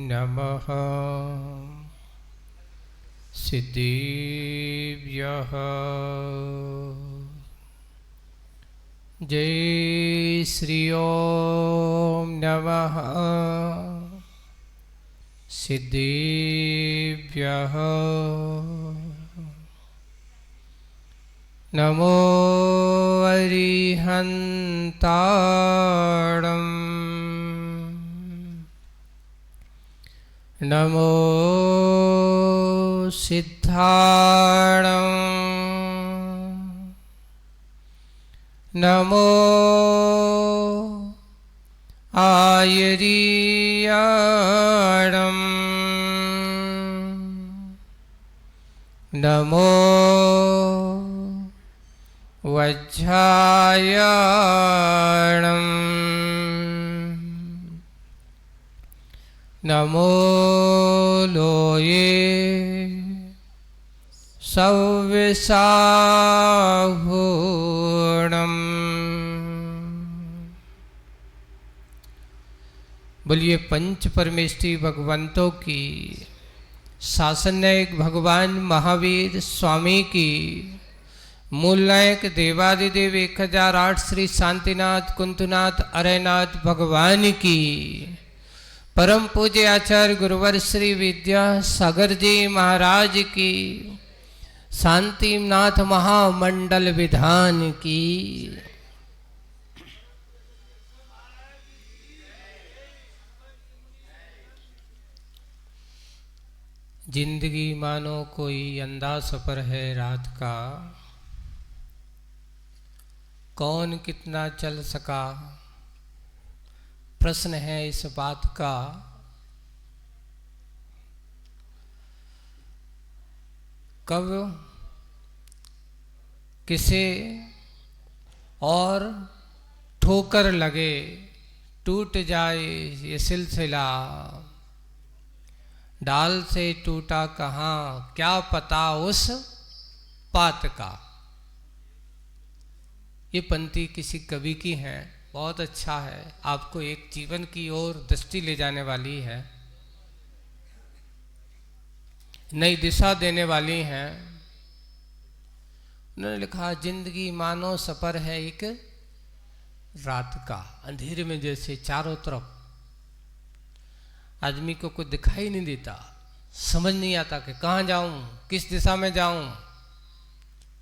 नमः सिद्धिभ्यः। जय श्री ओम नमः सिद्धिभ्यः। नमो अरिहन्ताणं नमो सिद्धाणं नमो आयर्याणं नमो वज्रायाणं नमो लोये सव्यसाहूणम्। बोलिए पंच परमेष्ठी भगवंतों की, शासन नायक भगवान महावीर स्वामी की, मूल नायक देवादिदेव 1008 श्री शांतिनाथ कुंतुनाथ अरयनाथ भगवान की, परम पूज्य आचार्य गुरुवर श्री विद्या सागर जी महाराज की, शांतिनाथ महामंडल विधान की। जिंदगी मानो कोई अंधा सफर है रात का, कौन कितना चल सका, प्रश्न है इस बात का। कब किसे और ठोकर लगे, टूट जाए ये सिलसिला, डाल से टूटा कहाँ क्या पता उस पात का। ये पंक्ति किसी कवि की है, बहुत अच्छा है, आपको एक जीवन की ओर दृष्टि ले जाने वाली है, नई दिशा देने वाली है। उन्होंने लिखा, जिंदगी मानो सफर है एक रात का। अंधेरे में जैसे चारों तरफ आदमी को कुछ दिखाई नहीं देता, समझ नहीं आता कि कहाँ जाऊं, किस दिशा में जाऊं,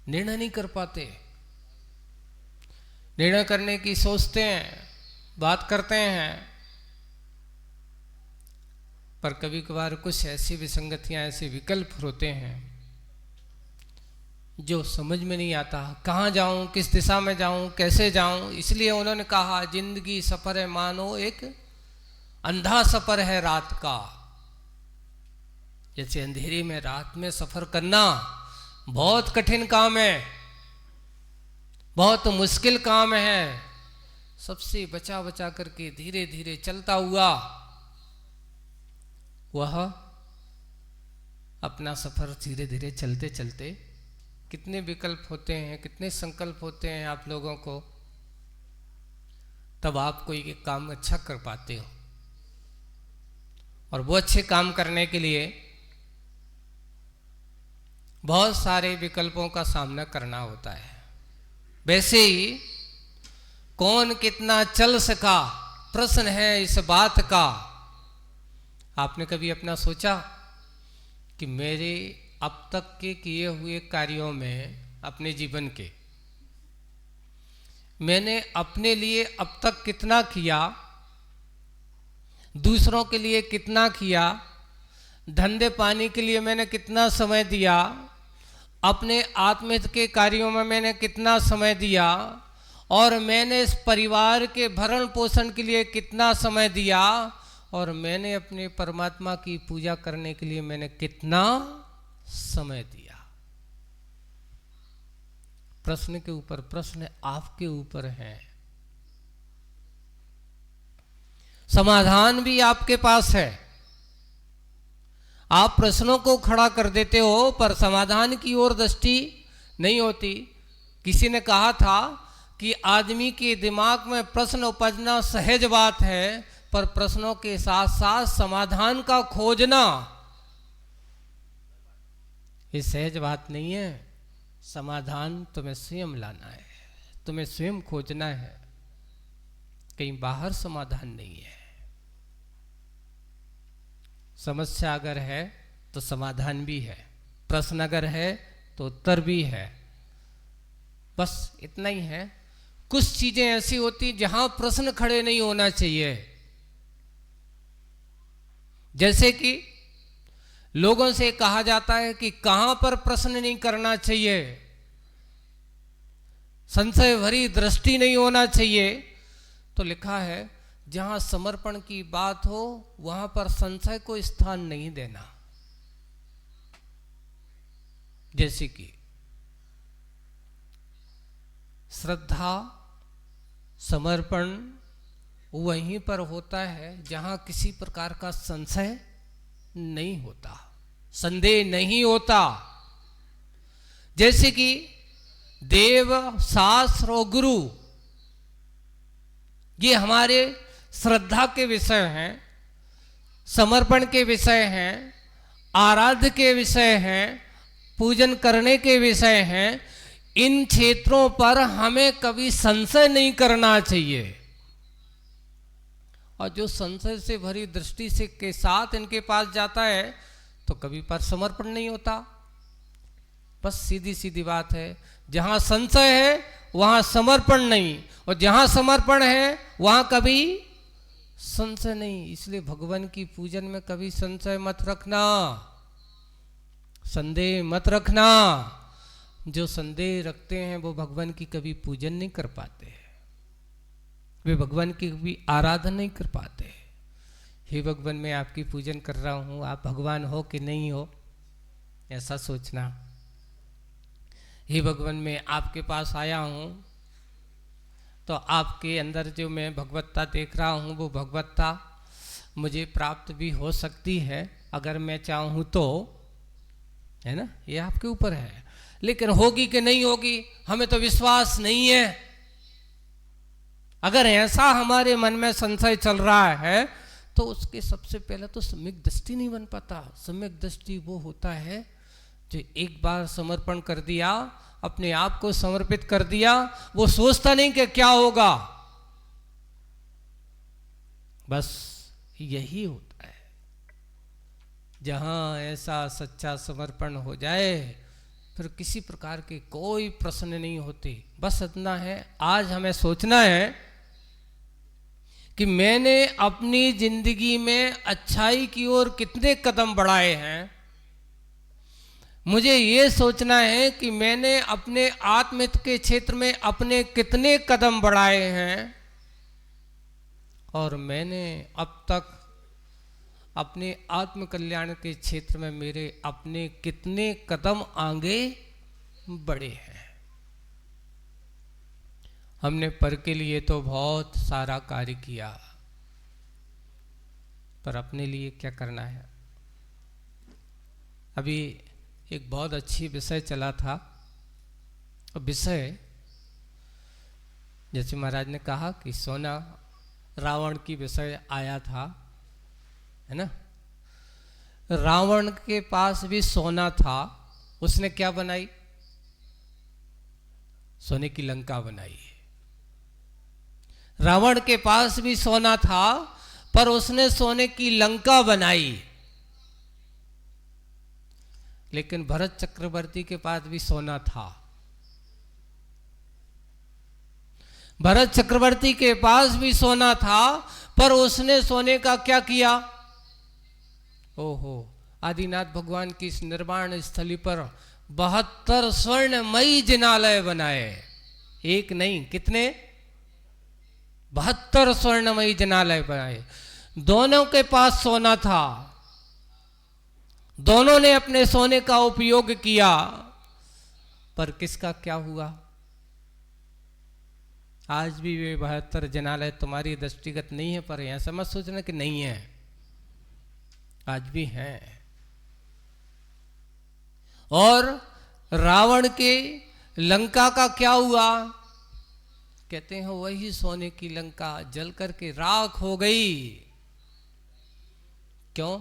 निर्णय नहीं कर पाते। निर्णय करने की सोचते हैं, बात करते हैं, पर कभी कभार कुछ ऐसी विसंगतियां, ऐसे विकल्प होते हैं जो समझ में नहीं आता, कहाँ जाऊं, किस दिशा में जाऊं, कैसे जाऊं। इसलिए उन्होंने कहा, जिंदगी सफर है मानो एक अंधा सफर है रात का। जैसे अंधेरे में रात में सफर करना बहुत कठिन काम है, बहुत मुश्किल काम है। सबसे बचा बचा करके धीरे धीरे चलता हुआ वह अपना सफर धीरे धीरे चलते चलते, कितने विकल्प होते हैं, कितने संकल्प होते हैं आप लोगों को, तब आप कोई एक काम अच्छा कर पाते हो। और वो अच्छे काम करने के लिए बहुत सारे विकल्पों का सामना करना होता है। वैसे ही कौन कितना चल सका, प्रश्न है इस बात का। आपने कभी अपना सोचा कि मेरे अब तक के किए हुए कार्यों में, अपने जीवन के, मैंने अपने लिए अब तक कितना किया, दूसरों के लिए कितना किया, धंधे पानी के लिए मैंने कितना समय दिया, अपने आत्महित के कार्यों में मैंने कितना समय दिया, और मैंने इस परिवार के भरण पोषण के लिए कितना समय दिया, और मैंने अपने परमात्मा की पूजा करने के लिए मैंने कितना समय दिया। प्रश्न के ऊपर प्रश्न आपके ऊपर है, समाधान भी आपके पास है। आप प्रश्नों को खड़ा कर देते हो पर समाधान की ओर दृष्टि नहीं होती। किसी ने कहा था कि आदमी के दिमाग में प्रश्न उपजना सहज बात है, पर प्रश्नों के साथ साथ समाधान का खोजना ये सहज बात नहीं है। समाधान तुम्हें स्वयं लाना है, तुम्हें स्वयं खोजना है, कहीं बाहर समाधान नहीं है। समस्या अगर है तो समाधान भी है, प्रश्न अगर है तो उत्तर भी है। बस इतना ही है। कुछ चीजें ऐसी होती जहां प्रश्न खड़े नहीं होना चाहिए, जैसे कि लोगों से कहा जाता है कि कहां पर प्रश्न नहीं करना चाहिए, संशय भरी दृष्टि नहीं होना चाहिए। तो लिखा है जहां समर्पण की बात हो वहां पर संशय को स्थान नहीं देना। जैसे कि श्रद्धा समर्पण वहीं पर होता है जहां किसी प्रकार का संशय नहीं होता, संदेह नहीं होता। जैसे कि देव, शास्त्र और गुरु ये हमारे श्रद्धा के विषय हैं, समर्पण के विषय हैं, आराध्य के विषय हैं, पूजन करने के विषय हैं। इन क्षेत्रों पर हमें कभी संशय नहीं करना चाहिए। और जो संशय से भरी दृष्टि से के साथ इनके पास जाता है तो कभी पर समर्पण नहीं होता। बस सीधी सीधी बात है, जहां संशय है वहां समर्पण नहीं, और जहां समर्पण है वहां कभी संशय नहीं। इसलिए भगवान की पूजन में कभी संशय मत रखना, संदेह मत रखना। जो संदेह रखते हैं वो भगवान की कभी पूजन नहीं कर पाते, वे भगवान की कभी आराधना नहीं कर पाते। हे भगवान, मैं आपकी पूजन कर रहा हूँ, आप भगवान हो कि नहीं हो, ऐसा सोचना। हे भगवान, मैं आपके पास आया हूँ तो आपके अंदर जो मैं भगवत्ता देख रहा हूँ वो भगवत्ता मुझे प्राप्त भी हो सकती है अगर मैं चाहूँ तो, है ना, ये आपके ऊपर है। लेकिन होगी कि नहीं होगी हमें तो विश्वास नहीं है। अगर ऐसा हमारे मन में संशय चल रहा है तो उसके सबसे पहले तो सम्यक दृष्टि नहीं बन पाता। सम्यक दृष्टि वो होता है जो एक बार समर्पण कर दिया, अपने आप को समर्पित कर दिया, वो सोचता नहीं कि क्या होगा। बस यही होता है। जहां ऐसा सच्चा समर्पण हो जाए फिर किसी प्रकार के कोई प्रश्न नहीं होते। बस इतना है, आज हमें सोचना है कि मैंने अपनी जिंदगी में अच्छाई की ओर कितने कदम बढ़ाए हैं। मुझे ये सोचना है कि मैंने अपने आत्महित के क्षेत्र में अपने कितने कदम बढ़ाए हैं, और मैंने अब तक अपने आत्म कल्याण के क्षेत्र में मेरे अपने कितने कदम आगे बढ़े हैं। हमने पर के लिए तो बहुत सारा कार्य किया, पर अपने लिए क्या करना है। अभी एक बहुत अच्छी विषय चला था, विषय जैसे महाराज ने कहा कि सोना रावण की विषय आया था, है ना। रावण के पास भी सोना था, उसने क्या बनाई, सोने की लंका बनाई। रावण के पास भी सोना था पर उसने सोने की लंका बनाई। लेकिन भरत चक्रवर्ती के पास भी सोना था। भरत चक्रवर्ती के पास भी सोना था पर उसने सोने का क्या किया। ओहो, आदिनाथ भगवान की इस निर्वाण स्थली पर 72 स्वर्णमयी जिनालय बनाए। एक नहीं, कितने, 72 स्वर्णमयी जिनालय बनाए। दोनों के पास सोना था, दोनों ने अपने सोने का उपयोग किया, पर किसका क्या हुआ। आज भी वे 72 जिनालय तुम्हारी दृष्टिगत नहीं है, पर यहां समझ सोचना कि नहीं है, आज भी हैं। और रावण के लंका का क्या हुआ, कहते हैं वही सोने की लंका जल करके राख हो गई। क्यों?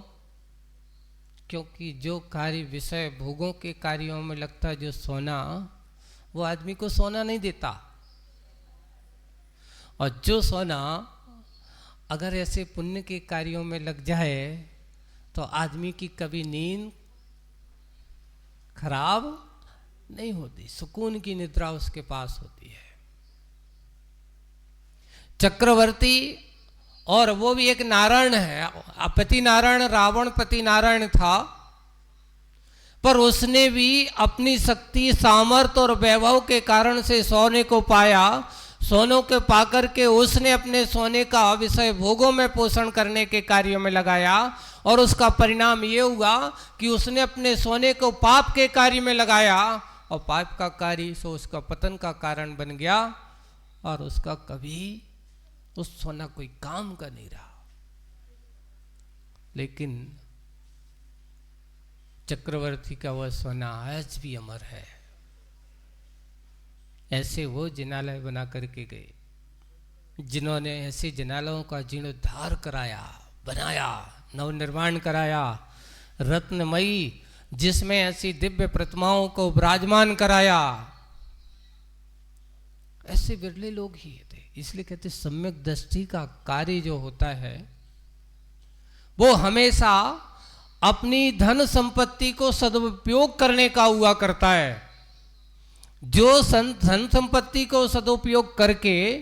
क्योंकि जो कार्य विषय भोगों के कार्यों में लगता है, जो सोना, वो आदमी को सोना नहीं देता। और जो सोना अगर ऐसे पुण्य के कार्यों में लग जाए तो आदमी की कभी नींद खराब नहीं होती, सुकून की निद्रा उसके पास होती है। चक्रवर्ती, और वो भी एक नारायण है, पति नारायण, रावण पति नारायण था, पर उसने भी अपनी शक्ति, सामर्थ्य और वैभव के कारण से सोने को पाया। सोनों के पाकर के उसने अपने सोने का विषय भोगों में पोषण करने के कार्यों में लगाया, और उसका परिणाम ये हुआ कि उसने अपने सोने को पाप के कार्य में लगाया, और पाप का कार्य सो उसका पतन का कारण बन गया, और उसका कभी उस सोना कोई काम का नहीं रहा। लेकिन चक्रवर्ती का वह सोना आज भी अमर है। ऐसे वो जिनालय बना करके गए, जिन्होंने ऐसे जिनालयों का जीर्णोद्धार कराया, बनाया, नवनिर्माण कराया, रत्नमयी जिसमें ऐसी दिव्य प्रतिमाओं को विराजमान कराया। ऐसे बिरले लोग ही थे। इसलिए कहते सम्यक दृष्टि का कार्य जो होता है वो हमेशा अपनी धन संपत्ति को सदुपयोग करने का हुआ करता है। जो धन संपत्ति को सदुपयोग करके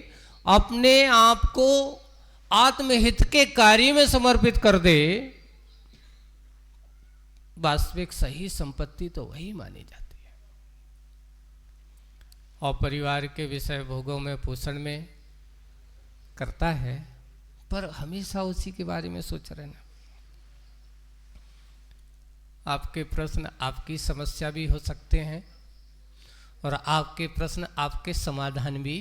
अपने आप को आत्महित के कार्य में समर्पित कर दे, वास्तविक सही संपत्ति तो वही मानी जाती है। और परिवार के विषय भोगों में पोषण में करता है, पर हमेशा उसी के बारे में सोच रहना। आपके प्रश्न आपकी समस्या भी हो सकते हैं, और आपके प्रश्न आपके समाधान भी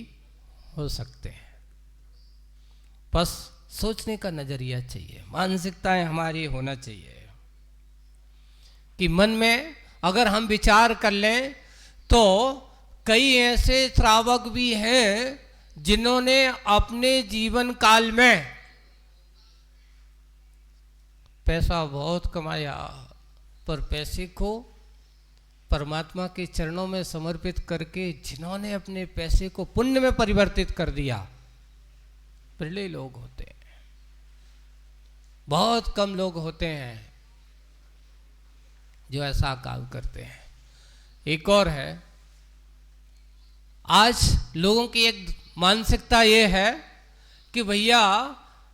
हो सकते हैं। बस सोचने का नजरिया चाहिए, मानसिकताएं हमारी होना चाहिए कि मन में अगर हम विचार कर लें तो कई ऐसे श्रावक भी हैं जिन्होंने अपने जीवन काल में पैसा बहुत कमाया, पर पैसे को परमात्मा के चरणों में समर्पित करके जिन्होंने अपने पैसे को पुण्य में परिवर्तित कर दिया, बिरले लोग होते हैं। बहुत कम लोग होते हैं जो ऐसा काम करते हैं। एक और है, आज लोगों की एक मानसिकता ये है कि भैया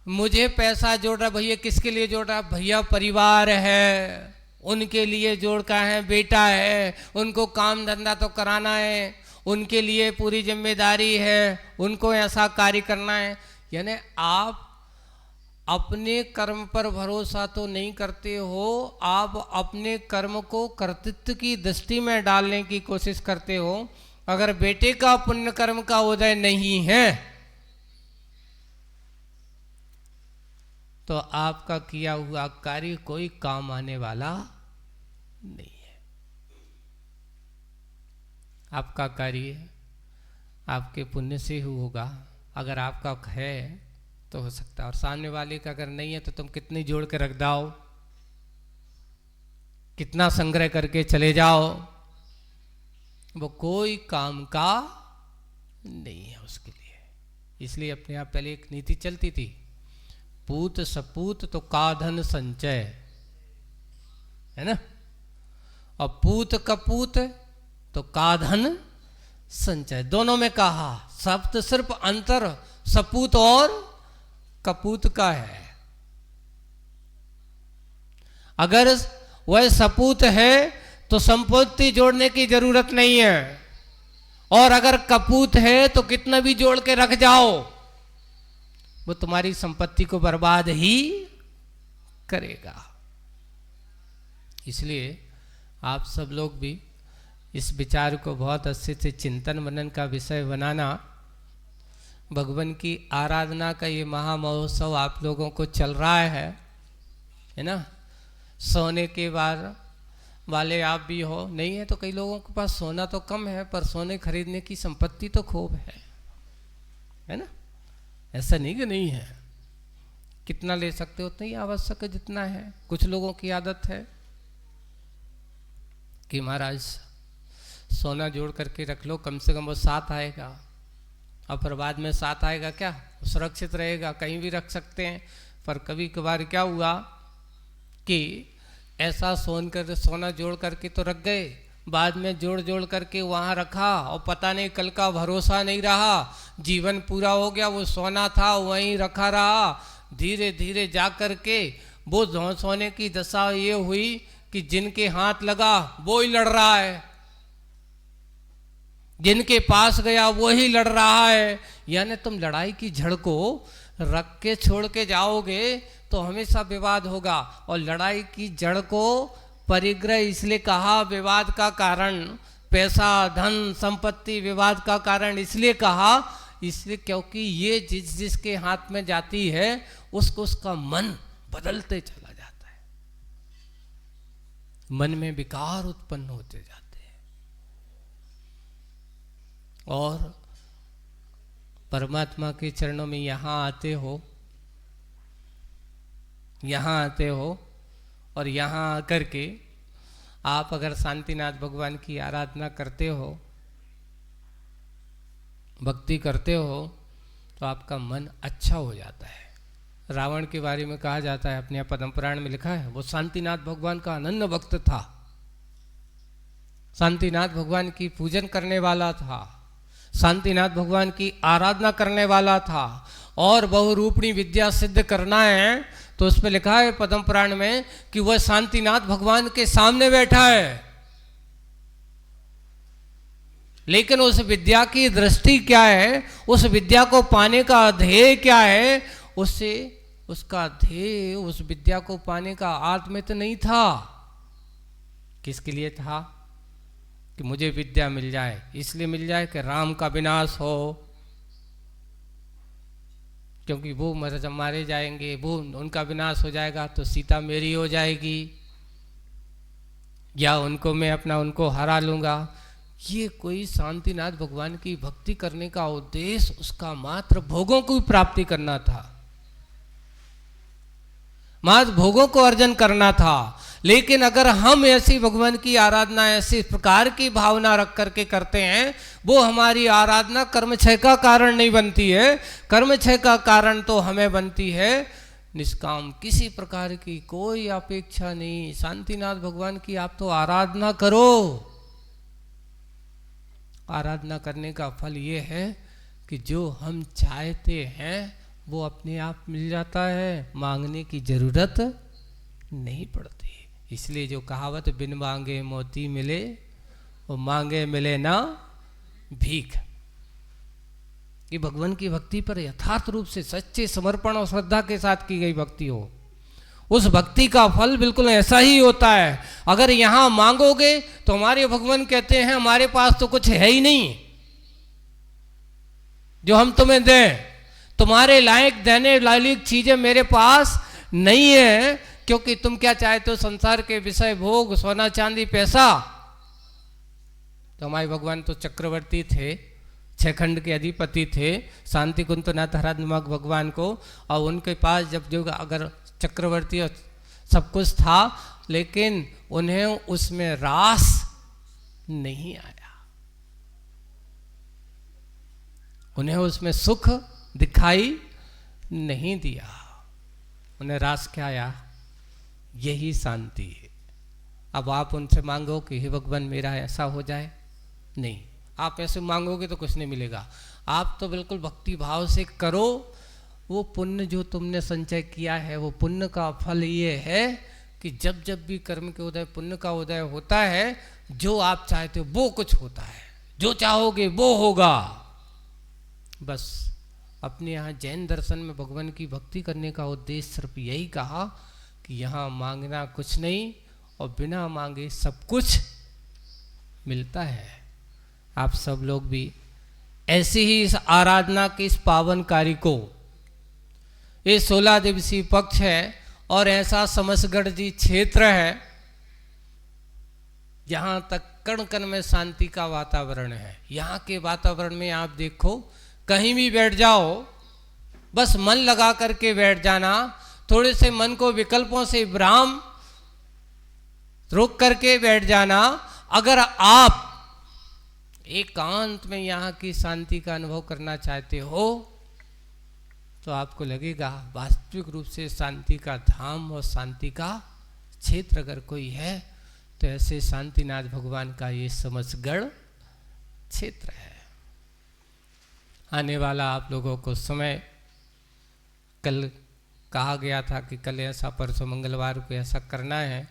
मुझे पैसा जोड़ रहा, भैया किसके लिए जोड़ रहा? भैया परिवार है, उनके लिए जोड़ का है, बेटा है, उनको काम धंधा तो कराना है, उनके लिए पूरी जिम्मेदारी है, उनको ऐसा कार्य करना है। यानी आप अपने कर्म पर भरोसा तो नहीं करते हो, आप अपने कर्म को कर्तृत्व की दृष्टि में डालने की कोशिश करते हो। अगर बेटे का पुण्य कर्म का उदय नहीं है तो आपका किया हुआ कार्य कोई काम आने वाला नहीं है। आपका कार्य आपके पुण्य से ही होगा। अगर आपका है तो हो सकता है, और सामने वाले का अगर नहीं है तो तुम कितनी जोड़ के रख दाओ, कितना संग्रह करके चले जाओ, वो कोई काम का नहीं है उसके लिए। इसलिए अपने आप पहले एक नीति चलती थी, पूत सपूत तो काधन संचय, है ना, और पूत कपूत तो काधन संचय, दोनों में कहा। शब्द सिर्फ अंतर सपूत और कपूत का है। अगर वह सपूत है तो संपत्ति जोड़ने की जरूरत नहीं है, और अगर कपूत है तो कितना भी जोड़ के रख जाओ वो तुम्हारी संपत्ति को बर्बाद ही करेगा। इसलिए आप सब लोग भी इस विचार को बहुत अच्छे से चिंतन मनन का विषय बनाना। भगवान की आराधना का ये महामहोत्सव आप लोगों को चल रहा है ना। सोने के बाद वाले आप भी हो, नहीं है तो कई लोगों के पास सोना तो कम है पर सोने खरीदने की संपत्ति तो खूब है ना। ऐसा नहीं कि नहीं है, कितना ले सकते हो उतना ही आवश्यक है जितना है। कुछ लोगों की आदत है कि महाराज सोना जोड़ करके रख लो, कम से कम वो साथ आएगा, और फिर बाद में साथ आएगा क्या, सुरक्षित रहेगा, कहीं भी रख सकते हैं। पर कभी कभार क्या हुआ कि ऐसा सोना जोड़ करके तो रख गए, बाद में जोड़ जोड़ करके वहाँ रखा और पता नहीं कल का भरोसा नहीं रहा, जीवन पूरा हो गया, वो सोना था वहीं रखा रहा। धीरे धीरे जा कर के वो सोने की दशा ये हुई कि जिनके हाथ लगा वो ही लड़ रहा है, जिनके पास गया वो ही लड़ रहा है। यानी तुम लड़ाई की झड़ को रख के छोड़ के जाओगे तो हमेशा विवाद होगा। और लड़ाई की जड़ को परिग्रह इसलिए कहा, विवाद का कारण, पैसा धन संपत्ति विवाद का कारण इसलिए कहा, इसलिए क्योंकि ये जिसके हाथ में जाती है उसका मन बदलते चला जाता है, मन में विकार उत्पन्न होते जाते हैं। और परमात्मा के चरणों में यहाँ आते हो और यहाँ आकर के आप अगर शांतिनाथ भगवान की आराधना करते हो, भक्ति करते हो, तो आपका मन अच्छा हो जाता है। रावण के बारे में कहा जाता है, अपने पद्म पुराण में लिखा है, वो शांतिनाथ भगवान का अनन्य भक्त था, शांतिनाथ भगवान की पूजन करने वाला था, शांतिनाथ भगवान की आराधना करने वाला था। और बहुरूपणी विद्या सिद्ध करना है तो उस पर लिखा है पद्म पुराण में कि वह शांतिनाथ भगवान के सामने बैठा है, लेकिन उस विद्या की दृष्टि क्या है, उस विद्या को पाने का ध्येय क्या है, उसका ध्येय उस विद्या को पाने का आत्मित नहीं था। किसके लिए था? कि मुझे विद्या मिल जाए, इसलिए मिल जाए कि राम का विनाश हो, क्योंकि वो मारे जाएंगे, वो उनका विनाश हो जाएगा तो सीता मेरी हो जाएगी, या उनको हरा लूंगा। ये कोई शांतिनाथ भगवान की भक्ति करने का उद्देश्य उसका मात्र भोगों की प्राप्ति करना था, मात्र भोगों को अर्जन करना था। लेकिन अगर हम ऐसी भगवान की आराधना ऐसी प्रकार की भावना रख करके करते हैं, वो हमारी आराधना कर्मक्षय का कारण नहीं बनती है। कर्मक्षय का कारण तो हमें बनती है निष्काम, किसी प्रकार की कोई अपेक्षा नहीं। शांतिनाथ भगवान की आप तो आराधना करो, आराधना करने का फल ये है कि जो हम चाहते हैं वो अपने आप मिल जाता है, मांगने की जरूरत नहीं पड़ती। इसलिए जो कहावत बिन मांगे मोती मिले, वो मांगे मिले ना भीख, ये भगवान की भक्ति पर यथार्थ रूप से सच्चे समर्पण और श्रद्धा के साथ की गई भक्ति हो, उस भक्ति का फल बिल्कुल ऐसा ही होता है। अगर यहाँ मांगोगे तो हमारे भगवान कहते हैं हमारे पास तो कुछ है ही नहीं जो हम तुम्हें दें, तुम्हारे लायक देने लायक चीजें मेरे पास नहीं है, क्योंकि तुम क्या चाहते हो, संसार के विषय भोग, सोना चांदी पैसा। तो हमारे भगवान तो चक्रवर्ती थे, 6 खंड के अधिपति थे, शांति कुंतनाथ हरात्मक भगवान को, और उनके पास जब जो अगर चक्रवर्ती और सब कुछ था, लेकिन उन्हें उसमें रास नहीं आया, उन्हें उसमें सुख दिखाई नहीं दिया। उन्हें रास क्या आया? यही शांति है। अब आप उनसे मांगो कि हे भगवान मेरा ऐसा हो जाए, नहीं, आप ऐसे मांगोगे तो कुछ नहीं मिलेगा। आप तो बिल्कुल भक्ति भाव से करो, वो पुण्य जो तुमने संचय किया है, वो पुण्य का फल ये है कि जब जब भी कर्म के उदय, पुण्य का उदय होता है, जो आप चाहते हो वो कुछ होता है, जो चाहोगे वो होगा। बस अपने यहाँ जैन दर्शन में भगवान की भक्ति करने का उद्देश्य सिर्फ यही कहा कि यहाँ मांगना कुछ नहीं और बिना मांगे सब कुछ मिलता है। आप सब लोग भी ऐसी ही इस आराधना के इस पावन कार्य को, ये 16 दिवसीय पक्ष है और ऐसा समसगढ़ जी क्षेत्र है जहाँ तक कण कण में शांति का वातावरण है। यहाँ के वातावरण में आप देखो, कहीं भी बैठ जाओ, बस मन लगा करके बैठ जाना, थोड़े से मन को विकल्पों से विराम रोक करके बैठ जाना। अगर आप एकांत में यहाँ की शांति का अनुभव करना चाहते हो तो आपको लगेगा वास्तविक रूप से शांति का धाम और शांति का क्षेत्र अगर कोई है तो ऐसे शांतिनाथ भगवान का ये समसगढ़ क्षेत्र है। आने वाला आप लोगों को समय, कल कहा गया था कि कल ऐसा, परसों मंगलवार को ऐसा करना है,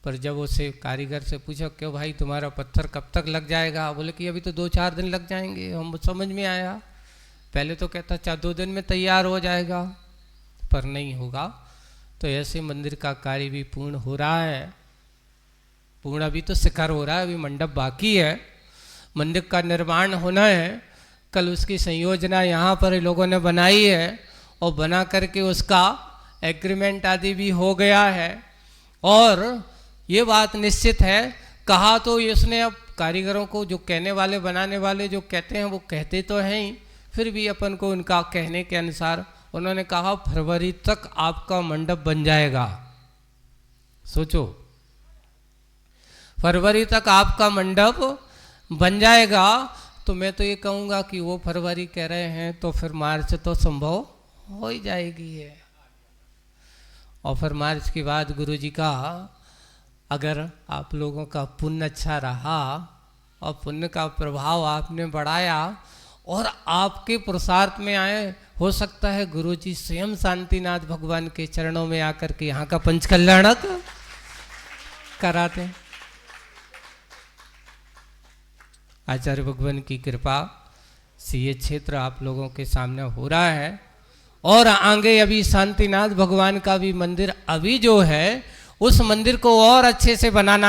पर जब उसे कारीगर से पूछा क्यों भाई तुम्हारा पत्थर कब तक लग जाएगा, बोले कि अभी तो 2-4 दिन लग जाएंगे। हम समझ में आया, पहले तो कहता 4-2 दिन में तैयार हो जाएगा, पर नहीं होगा। तो ऐसे मंदिर का कार्य भी पूर्ण हो रहा है, पूर्ण अभी तो शिखर हो रहा है, अभी मंडप बाकी है, मंदिर का निर्माण होना है। कल उसकी संयोजना यहाँ पर लोगों ने बनाई है और बना करके उसका एग्रीमेंट आदि भी हो गया है। और ये बात निश्चित है, कहा तो इसने अब कारीगरों को, जो कहने वाले बनाने वाले जो कहते हैं वो कहते तो हैं ही, फिर भी अपन को उनका कहने के अनुसार उन्होंने कहा फरवरी तक आपका मंडप बन जाएगा। सोचो, फरवरी तक आपका मंडप बन जाएगा। तो मैं तो ये कहूँगा कि वो फरवरी कह रहे हैं तो फिर मार्च तो संभव हो ही जाएगी है। और फिर मार्च के बाद गुरुजी का, अगर आप लोगों का पुण्य अच्छा रहा और पुण्य का प्रभाव आपने बढ़ाया और आपके पुरुषार्थ में आए, हो सकता है गुरुजी स्वयं शांतिनाथ भगवान के चरणों में आकर के यहाँ का पंचकल्याणक कराते। आचार्य भगवान की कृपा से ये क्षेत्र आप लोगों के सामने हो रहा है। और आगे अभी शांतिनाथ भगवान का भी मंदिर अभी जो है, उस मंदिर को और अच्छे से बनाना